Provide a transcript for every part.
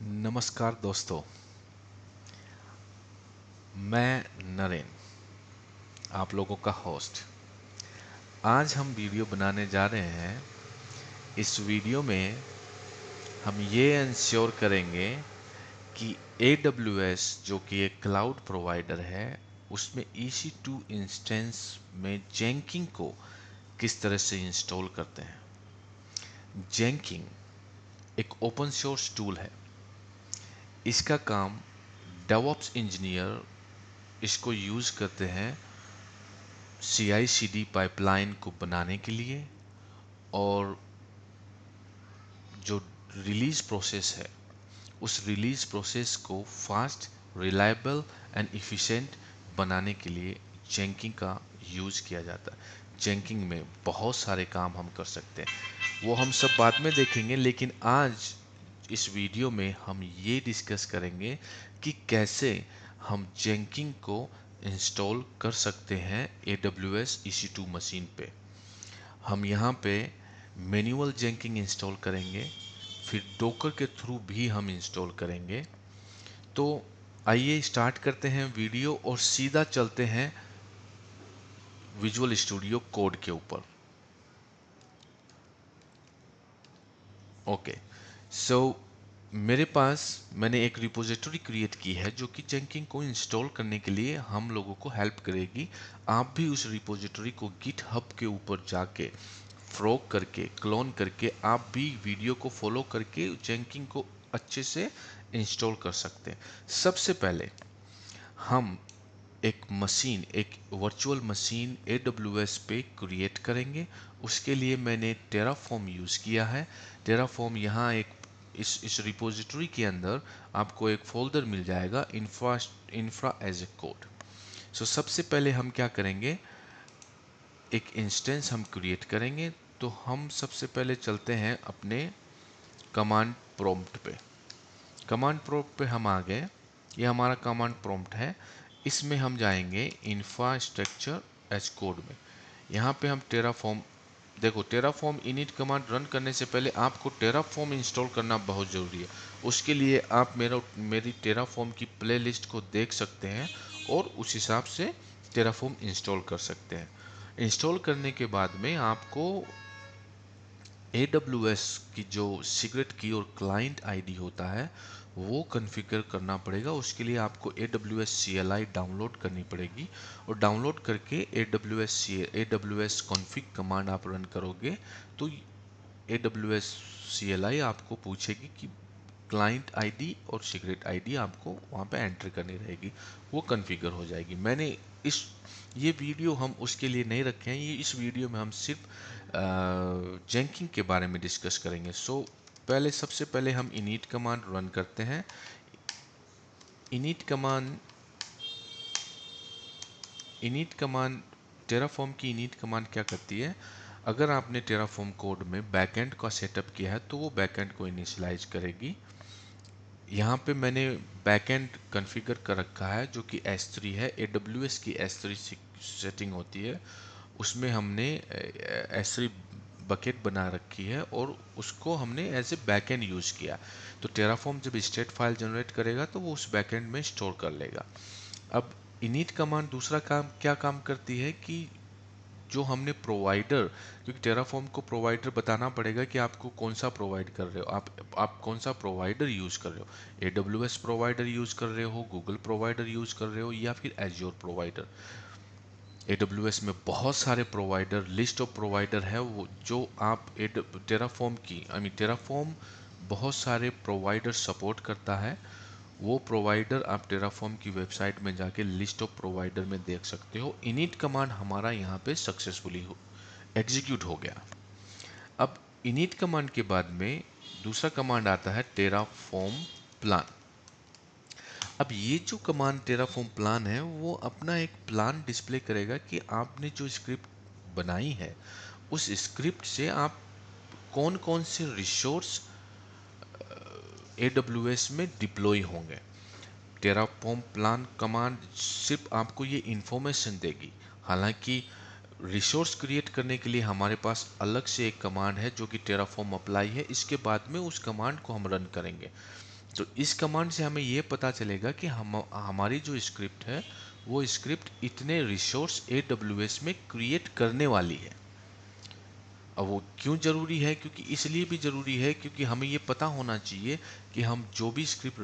नमस्कार दोस्तों। मैं नरेन, आप लोगों का होस्ट। आज हम वीडियो बनाने जा रहे हैं। इस वीडियो में हम ये इंश्योर करेंगे कि AWS जो कि एक क्लाउड प्रोवाइडर है, उसमें EC2 इंस्टेंस में जेंकिंग को किस तरह से इंस्टॉल करते हैं। जेंकिंग एक ओपन सोर्स टूल है। इसका काम डेवऑप्स इंजीनियर इसको यूज़ करते हैं CI/CD पाइपलाइन को बनाने के लिए, और जो रिलीज प्रोसेस है उस रिलीज प्रोसेस को फास्ट, रिलायबल एंड इफ़िशेंट बनाने के लिए जेंकिंग का यूज़ किया जाता है। जेंकिंग में बहुत सारे काम हम कर सकते हैं, वो हम सब बाद में देखेंगे, लेकिन आज इस वीडियो में हम ये डिस्कस करेंगे कि कैसे हम जेंकिंग को इंस्टॉल कर सकते हैं AWS EC2 मशीन पे। हम यहाँ पे मैनुअल जेंकिंग इंस्टॉल करेंगे, फिर डोकर के थ्रू भी हम इंस्टॉल करेंगे। तो आइए स्टार्ट करते हैं वीडियो और सीधा चलते हैं विजुअल स्टूडियो कोड के ऊपर। ओके, सो मेरे पास मैंने एक रिपोजिटरी क्रिएट की है जो कि जेंकिंग को इंस्टॉल करने के लिए हम लोगों को हेल्प करेगी। आप भी उस रिपोजिटरी को गिटहब के ऊपर जाके फ्रॉग करके, क्लोन करके, आप भी वीडियो को फॉलो करके जेंकिंग को अच्छे से इंस्टॉल कर सकते हैं। सबसे पहले हम एक वर्चुअल मशीन AWS पे क्रिएट करेंगे। उसके लिए मैंने टेराफॉर्म यूज़ किया है। टेराफॉर्म यहाँ एक इस रिपोजिटरी के अंदर आपको एक फोल्डर मिल जाएगा, इंफ्रा एज ए कोड। सो सबसे पहले हम क्या करेंगे, एक इंस्टेंस हम क्रिएट करेंगे। तो हम सबसे पहले चलते हैं अपने कमांड प्रॉम्प्ट पे। कमांड प्रॉम्प्ट पे हम आ गए। ये हमारा कमांड प्रॉम्प्ट है। इसमें हम जाएंगे इंफ्रास्ट्रक्चर एज कोड में। यहाँ पे हम टेराफॉर्म, देखो टेराफॉर्म इनिट कमांड रन करने से पहले आपको टेराफॉर्म इंस्टॉल करना बहुत ज़रूरी है। उसके लिए आप मेरी टेराफॉर्म की प्लेलिस्ट को देख सकते हैं और उस हिसाब से टेराफॉर्म इंस्टॉल कर सकते हैं। इंस्टॉल करने के बाद में आपको AWS की जो सीक्रेट की और क्लाइंट आईडी होता है वो कॉन्फ़िगर करना पड़ेगा। उसके लिए आपको AWS CLI डाउनलोड करनी पड़ेगी, और डाउनलोड करके AWS config कमांड आप रन करोगे तो AWS CLI आपको पूछेगी कि क्लाइंट आईडी और सीक्रेट आईडी आपको वहाँ पे एंटर करनी रहेगी, वो कॉन्फ़िगर हो जाएगी। मैंने इस ये वीडियो हम उसके लिए नहीं रखे हैं। ये इस वीडियो में हम सिर्फ जेंकिंग के बारे में डिस्कस करेंगे। पहले सबसे पहले हम इनिट कमांड रन करते हैं। Init command init command Terraform की इनिट कमांड क्या करती है, अगर आपने टेराफॉर्म कोड में बैकएंड का सेटअप किया है तो वो बैकएंड को इनिशियलाइज करेगी। यहाँ पे मैंने बैकएंड कॉन्फ़िगर कर रखा है जो कि S3 है। AWS की S3 सेटिंग होती है, उसमें हमने S3 बकेट बना रखी है और उसको हमने एज ए बैकएंड यूज़ किया। तो टेराफॉर्म जब स्टेट फाइल जनरेट करेगा तो वो उस बैकएंड में स्टोर कर लेगा। अब इनिट कमांड दूसरा काम क्या काम करती है कि जो हमने प्रोवाइडर, क्योंकि टेराफॉर्म को प्रोवाइडर बताना पड़ेगा कि आपको कौन सा प्रोवाइड कर रहे हो, आप कौन सा प्रोवाइडर यूज़ कर रहे हो। AWS प्रोवाइडर यूज़ कर रहे हो, गूगल प्रोवाइडर यूज़ कर रहे हो, या फिर एज्योर प्रोवाइडर। AWS में बहुत सारे प्रोवाइडर, लिस्ट ऑफ प्रोवाइडर है वो जो आप टेराफॉर्म की आई मीन टेराफॉर्म बहुत सारे प्रोवाइडर सपोर्ट करता है। वो प्रोवाइडर आप टेराफॉर्म की वेबसाइट में जाके लिस्ट ऑफ प्रोवाइडर में देख सकते हो। इनिट कमांड हमारा यहाँ पे सक्सेसफुली एग्जीक्यूट हो गया। अब इनिट कमांड के बाद में दूसरा कमांड आता है टेराफॉर्म प्लान। अब ये जो कमांड टेराफॉर्म प्लान है वो अपना एक प्लान डिस्प्ले करेगा कि आपने जो स्क्रिप्ट बनाई है उस स्क्रिप्ट से आप कौन कौन से रिसोर्स AWS में डिप्लॉय होंगे। टेराफॉर्म प्लान कमांड सिर्फ आपको ये इंफॉर्मेशन देगी। हालांकि रिसोर्स क्रिएट करने के लिए हमारे पास अलग से एक कमांड है जो कि टेराफॉर्म अप्लाई है। इसके बाद में उस कमांड को हम रन करेंगे। तो इस कमांड से हमें ये पता चलेगा कि हम हमारी जो स्क्रिप्ट है वो स्क्रिप्ट इतने रिसोर्स AWS में क्रिएट करने वाली है। अब वो क्यों ज़रूरी है? क्योंकि इसलिए भी ज़रूरी है क्योंकि हमें ये पता होना चाहिए कि हम जो भी स्क्रिप्ट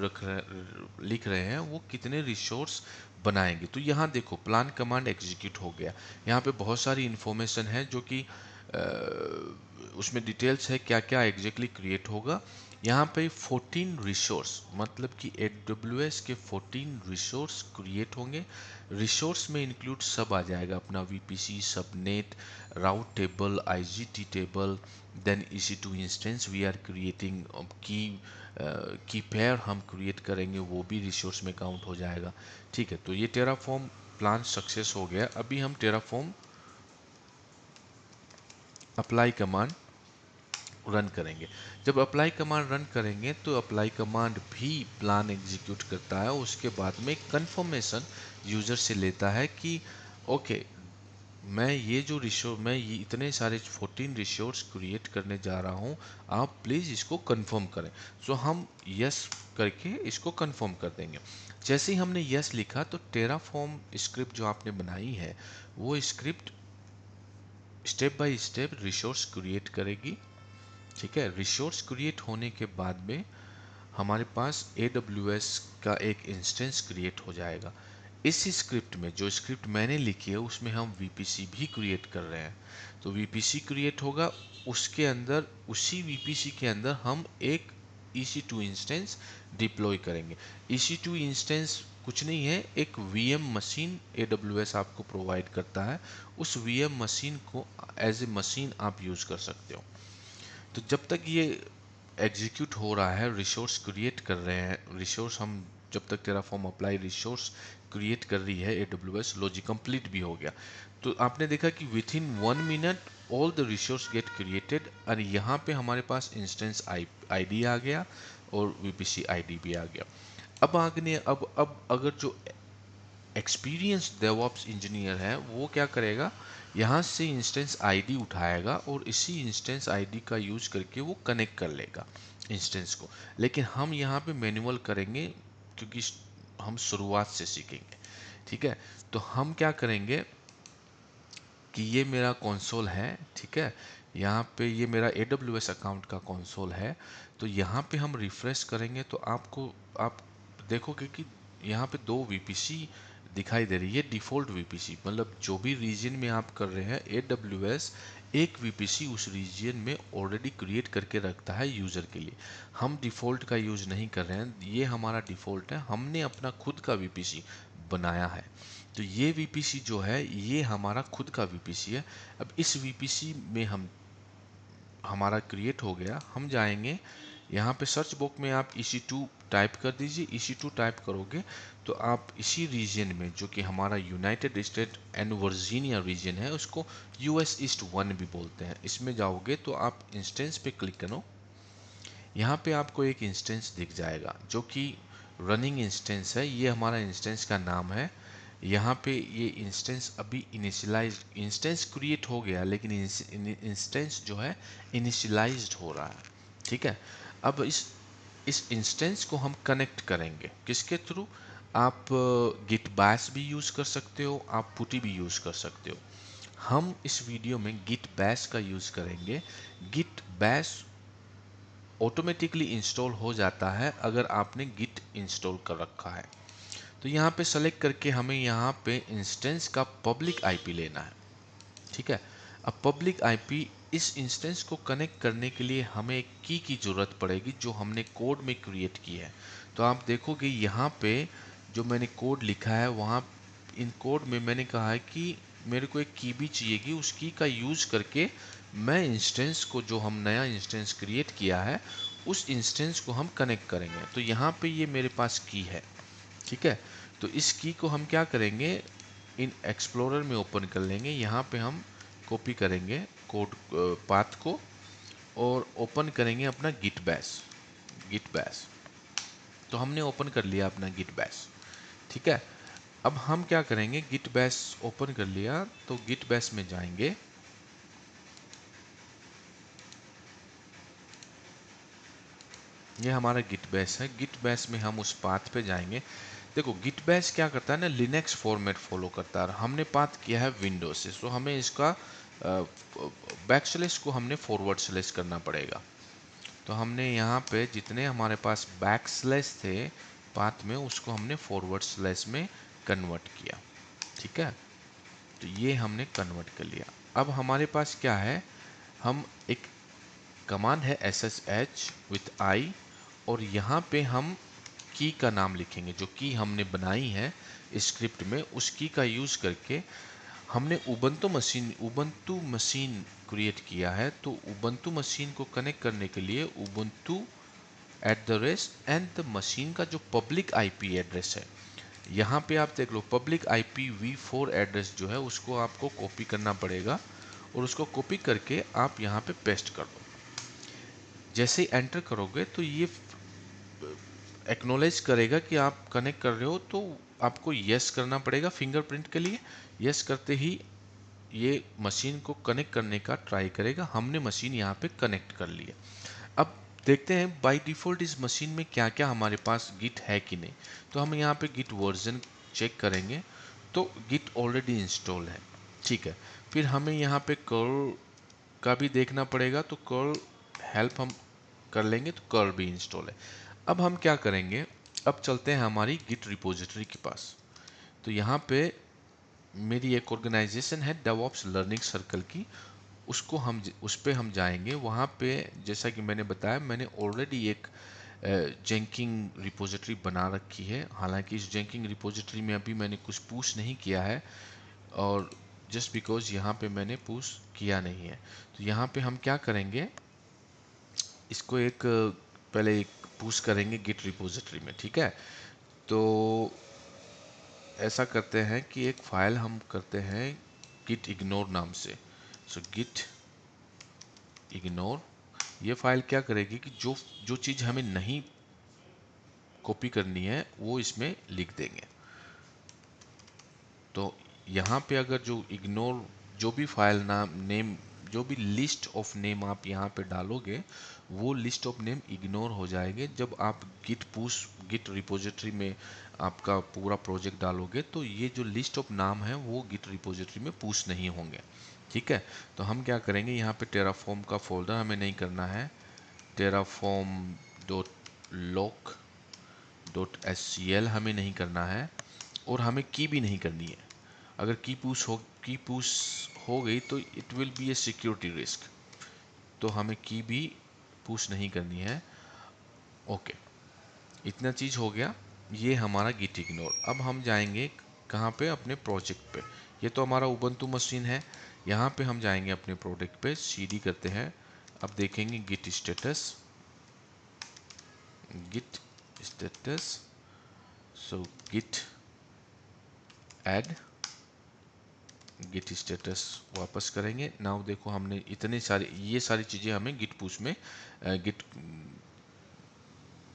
लिख रहे हैं वो कितने रिसोर्स बनाएंगे। तो यहाँ देखो प्लान कमांड एग्जीक्यूट हो गया। यहाँ पे बहुत सारी इन्फॉर्मेशन है जो कि उसमें डिटेल्स है क्या क्या एग्जैक्टली क्रिएट होगा। यहाँ पे 14 रिसोर्स मतलब कि AWS के 14 रिसोर्स क्रिएट होंगे। रिसोर्स में इंक्लूड सब आ जाएगा अपना VPC, subnet, route table, IGT table, then EC2 instance we are creating, key pair हम क्रिएट करेंगे वो भी रिसोर्स में काउंट हो जाएगा। ठीक है, तो ये टेराफॉर्म प्लान सक्सेस हो गया। अभी हम टेराफॉर्म अप्लाई कमांड रन करेंगे। जब अप्लाई कमांड रन करेंगे तो अप्लाई कमांड भी प्लान एग्जीक्यूट करता है। उसके बाद में कंफर्मेशन यूजर से लेता है कि ओके मैं ये इतने सारे 14 रिसोर्स क्रिएट करने जा रहा हूँ, आप प्लीज़ इसको कंफर्म करें। सो हम यस करके इसको कंफर्म कर देंगे। जैसे ही हमने यस लिखा तो टेराफॉर्म स्क्रिप्ट जो आपने बनाई है वो script step by step resource create करेगी। ठीक है, रिसोर्स क्रिएट होने के बाद में हमारे पास AWS का एक इंस्टेंस क्रिएट हो जाएगा। इस स्क्रिप्ट में जो स्क्रिप्ट मैंने लिखी है उसमें हम VPC भी क्रिएट कर रहे हैं। तो VPC क्रिएट होगा, उसके अंदर उसी VPC के अंदर हम एक EC2 इंस्टेंस डिप्लॉय करेंगे। EC2 इंस्टेंस कुछ नहीं है, एक VM मशीन AWS आपको प्रोवाइड करता है। उस VM मशीन को एज ए मशीन आप यूज़ कर सकते हो। तो जब तक ये एग्जीक्यूट हो रहा है, रिसोर्स क्रिएट कर रहे हैं, रिसोर्स हम जब तक टेराफॉर्म अप्लाई रिसोर्स क्रिएट कर रही है AWS, लॉजिक कंप्लीट भी हो गया। तो आपने देखा कि with in 1 minute all the resource get created और यहाँ पे हमारे पास इंस्टेंस ID आ गया और VPC ID भी आ गया। अब अगर जो एक्सपीरियंस डेवऑप्स इंजीनियर है वो क्या करेगा, यहाँ से इंस्टेंस आईडी उठाएगा और इसी इंस्टेंस आईडी का यूज करके वो कनेक्ट कर लेगा इंस्टेंस को। लेकिन हम यहाँ पे मैनुअल करेंगे क्योंकि हम शुरुआत से सीखेंगे। ठीक है, तो हम क्या करेंगे कि ये मेरा कंसोल है। ठीक है, यहाँ पे ये मेरा AWS अकाउंट का कंसोल है। तो यहाँ पे हम रिफ्रेश करेंगे तो आप देखोगे कि यहाँ पे दो VPC दिखाई दे रही है। डिफ़ॉल्ट VPC मतलब जो भी रीजन में आप कर रहे हैं AWS एक VPC उस रीजन में ऑलरेडी क्रिएट करके रखता है यूज़र के लिए। हम डिफ़ॉल्ट का यूज़ नहीं कर रहे हैं, ये हमारा डिफ़ॉल्ट है, हमने अपना खुद का VPC बनाया है। तो ये VPC जो है ये हमारा खुद का VPC है। अब इस VPC में हम हमारा क्रिएट हो गया। हम जाएंगे यहाँ पे सर्च बॉक्स में आप EC2 टाइप कर दीजिए। EC2 टाइप करोगे तो आप इसी रीजन में जो कि हमारा United State and Virginia region है उसको US ईस्ट 1 भी बोलते हैं, इसमें जाओगे तो आप इंस्टेंस पे क्लिक करो। यहाँ पे आपको एक इंस्टेंस दिख जाएगा जो कि रनिंग इंस्टेंस है। ये हमारा इंस्टेंस का नाम है। यहाँ पे ये इंस्टेंस अभी इनिशियलाइज इंस्टेंस क्रिएट हो गया लेकिन इंस्टेंस जो है इनिशियलाइज्ड हो रहा है। ठीक है, अब इस इंस्टेंस को हम कनेक्ट करेंगे किसके थ्रू? आप गिट बैश भी यूज़ कर सकते हो, आप पुटी भी यूज़ कर सकते हो। हम इस वीडियो में गिट बैश का यूज़ करेंगे। गिट बैश ऑटोमेटिकली इंस्टॉल हो जाता है अगर आपने गिट इंस्टॉल कर रखा है। तो यहाँ पे सेलेक्ट करके हमें यहाँ पे इंस्टेंस का पब्लिक आईपी लेना है। ठीक है, अब पब्लिक आईपी इस इंस्टेंस को कनेक्ट करने के लिए हमें एक की ज़रूरत पड़ेगी जो हमने कोड में क्रिएट की है। तो आप देखोगे यहाँ पे जो मैंने कोड लिखा है वहाँ इन कोड में मैंने कहा है कि मेरे को एक की भी चाहिएगी, उस की का यूज़ करके मैं इंस्टेंस को जो हम नया इंस्टेंस क्रिएट किया है उस इंस्टेंस को हम कनेक्ट करेंगे। तो यहाँ पे ये मेरे पास की है। ठीक है, तो इस की को हम क्या करेंगे, इन एक्सप्लोरर में ओपन कर लेंगे। यहाँ पे हम कॉपी करेंगे कोड पाथ को और ओपन करेंगे अपना गिट बैश। तो हमने ओपन कर लिया अपना गिट बैश। ठीक है, अब हम क्या करेंगे, गिट बैश ओपन कर लिया तो गिट बैश में जाएंगे। ये हमारा गिट बैश है। गिट बैश में हम उस पाथ पे जाएंगे। देखो गिट बैश क्या करता है ना, लिनक्स फॉर्मेट फॉलो करता है, और हमने पाथ किया है विंडोज से, तो हमें इसका बैक स्लैश को हमने फॉरवर्ड स्लैश करना पड़ेगा। तो हमने यहाँ पे जितने हमारे पास बैक स्लैश थे पाथ में, उसको हमने फॉरवर्ड स्लैश में कन्वर्ट किया। ठीक है, तो ये हमने कन्वर्ट कर लिया। अब हमारे पास क्या है, हम एक कमांड है SSH विथ आई, और यहाँ पे हम की का नाम लिखेंगे, जो की हमने बनाई है स्क्रिप्ट में, उस की का यूज़ करके हमने उबंटू मशीन क्रिएट किया है। तो उबंटू मशीन को कनेक्ट करने के लिए Ubuntu at the rest and the machine का जो पब्लिक आईपी एड्रेस है, यहाँ पे आप देख लो पब्लिक IPv4 एड्रेस जो है उसको आपको कॉपी करना पड़ेगा, और उसको कॉपी करके आप यहाँ पे पेस्ट कर दो। जैसे ही एंटर करोगे तो ये एक्नॉलेज करेगा कि आप कनेक्ट कर रहे हो, तो आपको यस करना पड़ेगा फिंगरप्रिंट के लिए। यस करते ही ये मशीन को कनेक्ट करने का ट्राई करेगा। हमने मशीन यहाँ पे कनेक्ट कर लिया। अब देखते हैं बाय डिफ़ॉल्ट इस मशीन में क्या क्या हमारे पास गिट है कि नहीं। तो हम यहाँ पे गिट वर्जन चेक करेंगे, तो गिट ऑलरेडी इंस्टॉल है। ठीक है, फिर हमें यहाँ पे कर्ल का भी देखना पड़ेगा, तो कर्ल हेल्प हम कर लेंगे, तो कर्ल भी इंस्टॉल है। अब हम क्या करेंगे, अब चलते हैं हमारी गिट रिपोजिटरी के पास। तो यहाँ पे मेरी एक ऑर्गेनाइजेशन है डेवऑप्स लर्निंग सर्कल की, उसको हम उस पे हम जाएंगे। वहाँ पे जैसा कि मैंने बताया, मैंने ऑलरेडी एक जेंकिंग रिपोजिटरी बना रखी है। हालांकि इस जेंकिंग रिपोजिटरी में अभी मैंने कुछ पुश नहीं किया है, और जस्ट बिकॉज यहाँ पे मैंने पुश किया नहीं है। तो यहाँ पे हम क्या करेंगे, इसको एक पहले एक पुश करेंगे गिट रिपोजिटरी में। ठीक है, तो ऐसा करते हैं कि एक फाइल हम करते हैं गिट इग्नोर नाम से। सो गिट इग्नोर, ये फाइल क्या करेगी कि जो जो चीज़ हमें नहीं कॉपी करनी है वो इसमें लिख देंगे। तो यहाँ पे अगर जो इग्नोर, जो भी फाइल नाम नेम, जो भी लिस्ट ऑफ नेम आप यहाँ पे डालोगे, वो लिस्ट ऑफ नेम इग्नोर हो जाएंगे। जब आप गिट पुश गिट रिपोजिटरी में आपका पूरा प्रोजेक्ट डालोगे, तो ये जो लिस्ट ऑफ नाम है वो गिट रिपोजिटरी में पुश नहीं होंगे। ठीक है, तो हम क्या करेंगे, यहाँ पे टेराफॉर्म का फोल्डर हमें नहीं करना है, Terraform dot lock dot SCL हमें नहीं करना है, और हमें की भी नहीं करनी है। अगर की पुश हो गई तो it will B A security risk, तो हमें की भी पुश नहीं करनी है। ओके, इतना चीज़ हो गया। ये हमारा गिट इग्नोर। अब हम जाएंगे कहाँ पे, अपने प्रोजेक्ट पे। ये तो हमारा उबंटू मशीन है। यहाँ पे हम जाएंगे अपने प्रोजेक्ट पे, CD करते हैं। अब देखेंगे गिट स्टेटस, गिट स्टेटस, सो गिट ऐड, गिट स्टेटस वापस करेंगे। नाउ देखो हमने इतने सारे, ये सारी चीज़ें हमें गिट पुश में गिट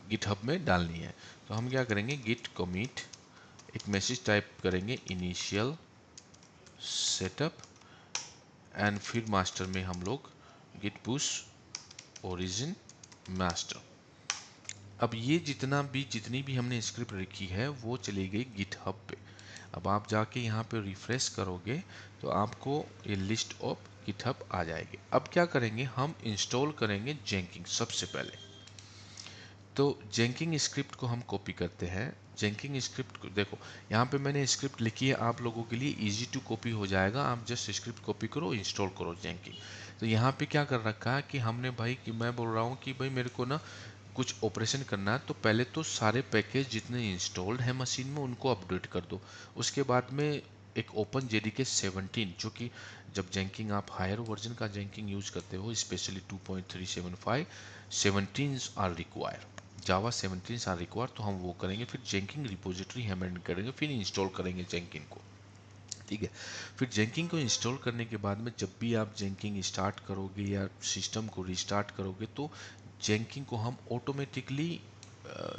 गिटहब में डालनी है। तो हम क्या करेंगे, गिट कमिट, एक मैसेज टाइप करेंगे इनिशियल सेटअप, एंड फिर मास्टर में हम लोग गिट पुश ओरिजिन मास्टर। अब ये जितनी भी हमने स्क्रिप्ट लिखी है वो चली गई गिटहब पे। अब आप जाके यहाँ पे रिफ्रेश करोगे तो आपको ये लिस्ट ऑफ गिटहब आ जाएगी। अब क्या करेंगे, हम इंस्टॉल करेंगे जेंकिंग सबसे पहले। तो जेंकिंग स्क्रिप्ट को हम कॉपी करते हैं। जेंकिंग स्क्रिप्ट को देखो, यहाँ पे मैंने स्क्रिप्ट लिखी है आप लोगों के लिए, इजी टू कॉपी हो जाएगा। आप जस्ट स्क्रिप्ट कॉपी करो, इंस्टॉल करो जेंकिंग। तो यहाँ पे क्या कर रखा है कि हमने भाई, कि मैं बोल रहा हूँ कि भाई मेरे को ना कुछ ऑपरेशन करना है, तो पहले तो सारे पैकेज जितने इंस्टॉल्ड है मशीन में उनको अपडेट कर दो। उसके बाद में एक ओपन JDK 17, जो कि जब जेंकिंग आप हायर वर्जन का जेंकिंग यूज करते हो, specially 2.375, 17 are require, Java 17 are require, तो हम वो करेंगे। फिर जेंकिंग रिपोजिटरी हम ऐड करेंगे, फिर इंस्टॉल करेंगे जेंकिंग को। ठीक है, फिर जेंकिंग को इंस्टॉल करने के बाद में जब भी आप जेंकिंग स्टार्ट करोगे या सिस्टम को रिस्टार्ट करोगे, तो जेंकिंग को हम ऑटोमेटिकली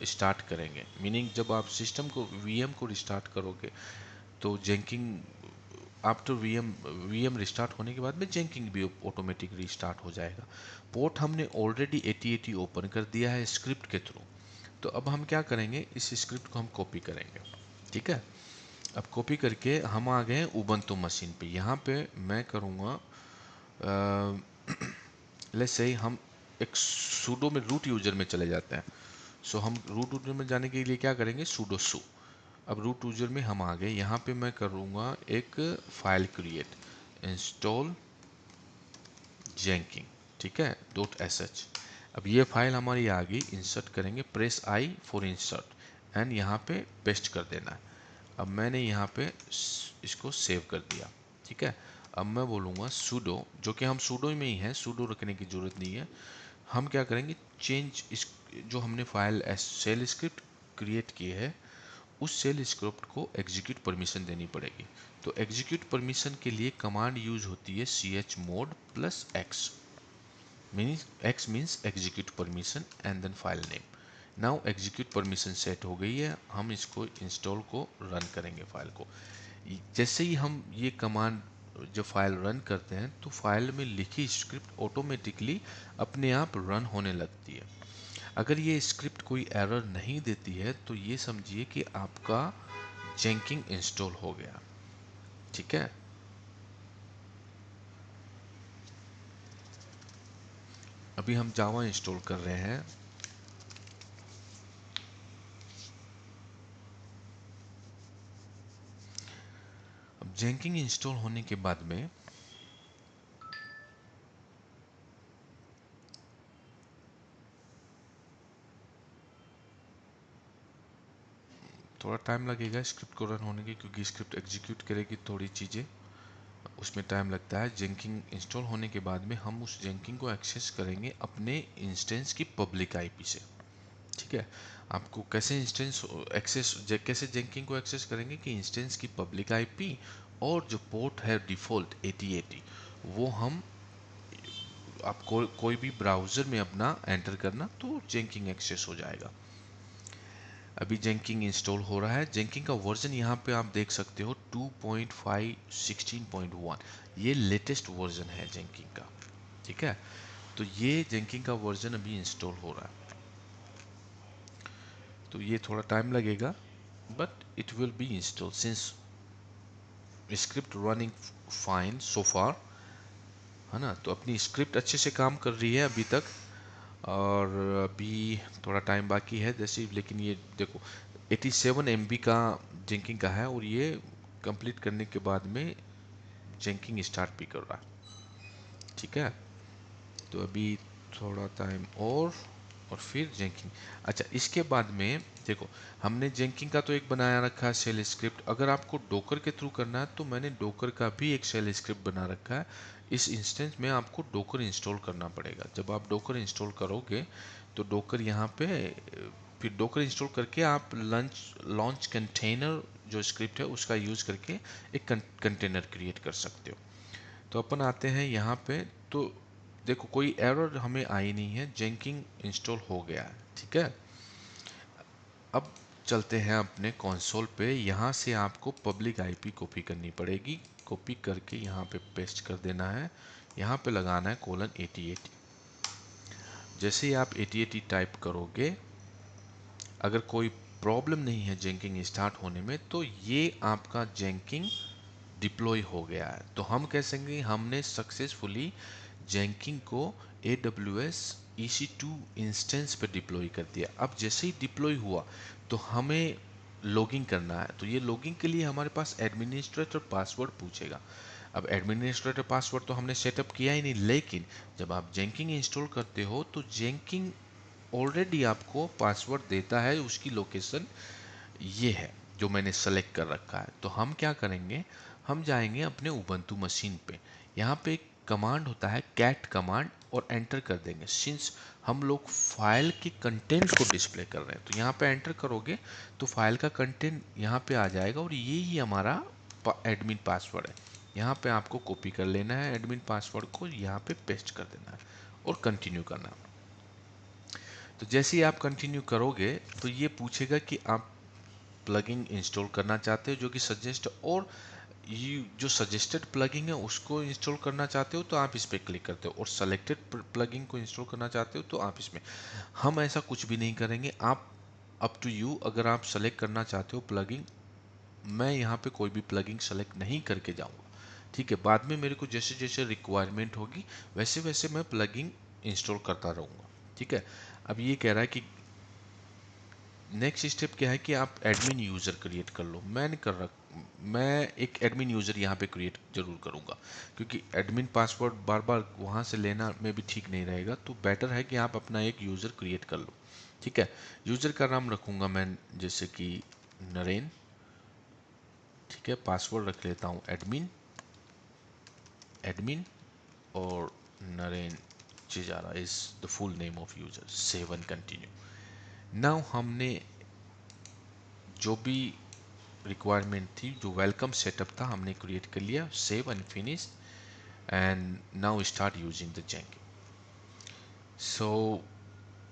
स्टार्ट करेंगे। मीनिंग जब आप सिस्टम को VM को रिस्टार्ट करोगे, तो जेंकिंग आफ्टर वीएम रिस्टार्ट होने के बाद में जेंकिंग भी ऑटोमेटिक रिस्टार्ट हो जाएगा। पोर्ट हमने ऑलरेडी 8080 ओपन कर दिया है स्क्रिप्ट के थ्रू। तो अब हम क्या करेंगे, इस स्क्रिप्ट को हम कॉपी करेंगे। ठीक है, अब कॉपी करके हम आ गए उबंटू मशीन पे। यहाँ पे मैं करूँगा लेट्स से हम एक सूडो में रूट यूजर में चले जाते हैं। सो हम रूट यूजर में जाने के लिए क्या करेंगे, सूडो सू। अब रूट यूजर में हम आ गए, यहाँ पे मैं करूँगा एक फाइल क्रिएट, इंस्टॉल जेंकिंग। ठीक है, .sh। अब ये फाइल हमारी आ गई, इंसर्ट करेंगे, press I for insert and यहाँ पे पेस्ट कर देना है। अब मैंने यहाँ पे इसको सेव कर दिया। ठीक है, अब मैं बोलूँगा सूडो, जो कि हम सूडो में ही है, सूडो रखने की जरूरत नहीं है। हम क्या करेंगे, चेंज इस जो हमने फाइल शेल स्क्रिप्ट क्रिएट की है, उस शेल स्क्रिप्ट को एग्जीक्यूट परमिशन देनी पड़ेगी। तो एग्जीक्यूट परमिशन के लिए कमांड यूज होती है chmod plus x, means x means execute permission and then file name. Now execute permission set हो गई है, हम इसको इंस्टॉल को रन करेंगे फाइल को। जैसे ही हम ये कमांड जो फाइल रन करते हैं तो फाइल में लिखी स्क्रिप्ट ऑटोमेटिकली अपने आप रन होने लगती है। अगर ये स्क्रिप्ट कोई एरर नहीं देती है तो ये समझिए कि आपका जेंकिंग इंस्टॉल हो गया। ठीक है, अभी हम जावा इंस्टॉल कर रहे हैं। अब जेंकिंग इंस्टॉल होने के बाद में थोड़ा टाइम लगेगा स्क्रिप्ट को रन होने के, क्योंकि स्क्रिप्ट एग्जीक्यूट करेगी थोड़ी चीज़ें, उसमें टाइम लगता है। जेंकिंग इंस्टॉल होने के बाद में हम उस जेंकिंग को एक्सेस करेंगे अपने इंस्टेंस की पब्लिक आईपी से। ठीक है, आपको कैसे इंस्टेंस एक्सेस कैसे जेंकिंग को एक्सेस करेंगे कि इंस्टेंस की पब्लिक आईपी और जो पोर्ट है डिफ़ॉल्ट 8080, वो हम आप कोई भी ब्राउज़र में अपना एंटर करना तो जेंकिंग एक्सेस हो जाएगा। अभी जेंकिंग इंस्टॉल हो रहा है। जेंकिंग का वर्जन यहाँ पे आप देख सकते हो 2.5 16.1, ये लेटेस्ट वर्जन है जेंकिंग का। ठीक है, तो ये जेंकिंग का वर्जन अभी इंस्टॉल हो रहा है, तो ये थोड़ा टाइम लगेगा, but it will be install since script running fine so far, है ना। तो अपनी स्क्रिप्ट अच्छे से काम कर रही है अभी तक, और अभी थोड़ा टाइम बाकी है जैसे, लेकिन ये देखो 87 MB का जेंकिंग का है, और ये कंप्लीट करने के बाद में जेंकिंग स्टार्ट भी कर रहा है। ठीक है, तो अभी थोड़ा टाइम और फिर जेंकिंग। अच्छा, इसके बाद में देखो, हमने जेंकिंग का तो एक बनाया रखा है शेल स्क्रिप्ट। अगर आपको डोकर के थ्रू करना है तो मैंने डोकर का भी एक शेल स्क्रिप्ट बना रखा है। इस इंस्टेंस में आपको डोकर इंस्टॉल करना पड़ेगा। जब आप डोकर इंस्टॉल करोगे तो डोकर यहाँ पे फिर डोकर इंस्टॉल करके आप लॉन्च कंटेनर जो स्क्रिप्ट है उसका यूज करके एक कंटेनर क्रिएट कर सकते हो। तो अपन आते हैं यहाँ पे, तो देखो कोई एरर हमें आई नहीं है, जेंकिंग इंस्टॉल हो गया है। ठीक है, अब चलते हैं अपने कंसोल पे। यहाँ से आपको पब्लिक आईपी कॉपी करनी पड़ेगी, कॉपी करके यहाँ पे पेस्ट कर देना है, यहाँ पे लगाना है :8080। जैसे ही आप 8080 टाइप करोगे, अगर कोई प्रॉब्लम नहीं है जेंकिंग स्टार्ट होने में, तो ये आपका जेंकिंग डिप्लॉय हो गया है। तो हम कह सकेंगे हमने सक्सेसफुली जेंकिंग को AWS EC2 इंस्टेंस पे डिप्लॉय कर दिया। अब जैसे ही डिप्लॉय हुआ तो हमें लॉगिन करना है। तो ये लॉगिन के लिए हमारे पास एडमिनिस्ट्रेटर पासवर्ड पूछेगा। अब एडमिनिस्ट्रेटर पासवर्ड तो हमने सेटअप किया ही नहीं, लेकिन जब आप जेंकिंग इंस्टॉल करते हो तो जेंकिंग ऑलरेडी आपको पासवर्ड देता है, उसकी लोकेशन ये है जो मैंने सेलेक्ट कर रखा है। तो हम क्या करेंगे, हम जाएंगे अपने उबंटू मशीन पे, यहाँ पे एक कमांड होता है कैट कमांड, और एंटर कर देंगे। सिंस हम लोग फाइल के कंटेंट को डिस्प्ले कर रहे हैं, तो यहाँ पे एंटर करोगे तो फाइल का कंटेंट यहाँ पे आ जाएगा, और ये ही हमारा एडमिन पासवर्ड है। यहाँ पे आपको कॉपी कर लेना है एडमिन पासवर्ड को, यहाँ पे पेस्ट कर देना है और कंटिन्यू करना है। तो जैसे ही आप कंटिन्यू करोगे तो ये पूछेगा कि आप प्लगइन इंस्टॉल करना चाहते हो जो कि सजेस्ट, और ये जो सजेस्टेड प्लगइन है उसको इंस्टॉल करना चाहते हो तो आप इस पर क्लिक करते हो, और सेलेक्टेड प्लगइन को इंस्टॉल करना चाहते हो तो आप इसमें। हम ऐसा कुछ भी नहीं करेंगे, आप अप टू यू। अगर आप सेलेक्ट करना चाहते हो प्लगइन, मैं यहाँ पे कोई भी प्लगइन सेलेक्ट नहीं करके जाऊँगा, ठीक है। बाद में मेरे को जैसे जैसे रिक्वायरमेंट होगी वैसे वैसे मैं प्लगइन इंस्टॉल करता रहूँगा, ठीक है। अब ये कह रहा है कि नेक्स्ट स्टेप क्या है कि आप एडमिन यूज़र क्रिएट कर लो। मैंने कर रख मैं एक एडमिन यूज़र यहाँ पे क्रिएट जरूर करूँगा, क्योंकि एडमिन पासवर्ड बार बार वहाँ से लेना में भी ठीक नहीं रहेगा, तो बेटर है कि आप अपना एक यूज़र क्रिएट कर लो, ठीक है। यूज़र का नाम रखूँगा मैं जैसे कि नरेन, ठीक है। पासवर्ड रख लेता हूँ एडमिन, एडमिन, और Naren Chijara is the full name of user. Save and continue. Now हमने जो भी रिक्वायरमेंट थी, जो वेलकम सेटअप था, हमने क्रिएट कर लिया। Save and finish, and now start using the Jenkins. So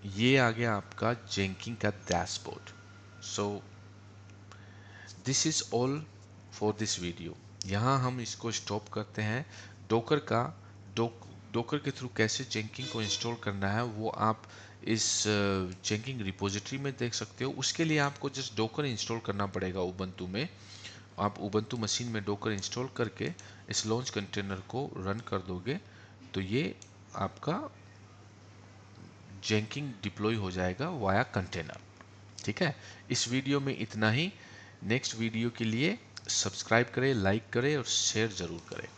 ये आ गया आपका जेंकिंग का dashboard. So this is all for this video. यहाँ हम इसको स्टॉप करते हैं। डोकर का डोकर के थ्रू कैसे जेंकिंग को इंस्टॉल करना है वो आप इस जेंकिंग रिपोजिटरी में देख सकते हो। उसके लिए आपको जस्ट डोकर इंस्टॉल करना पड़ेगा उबंटू में। आप उबंटू मशीन में डोकर इंस्टॉल करके इस लॉन्च कंटेनर को रन कर दोगे तो ये आपका जेंकिंग डिप्लॉय हो जाएगा वाया कंटेनर, ठीक है। इस वीडियो में इतना ही। नेक्स्ट वीडियो के लिए सब्सक्राइब करें, लाइक करें और शेयर ज़रूर करें।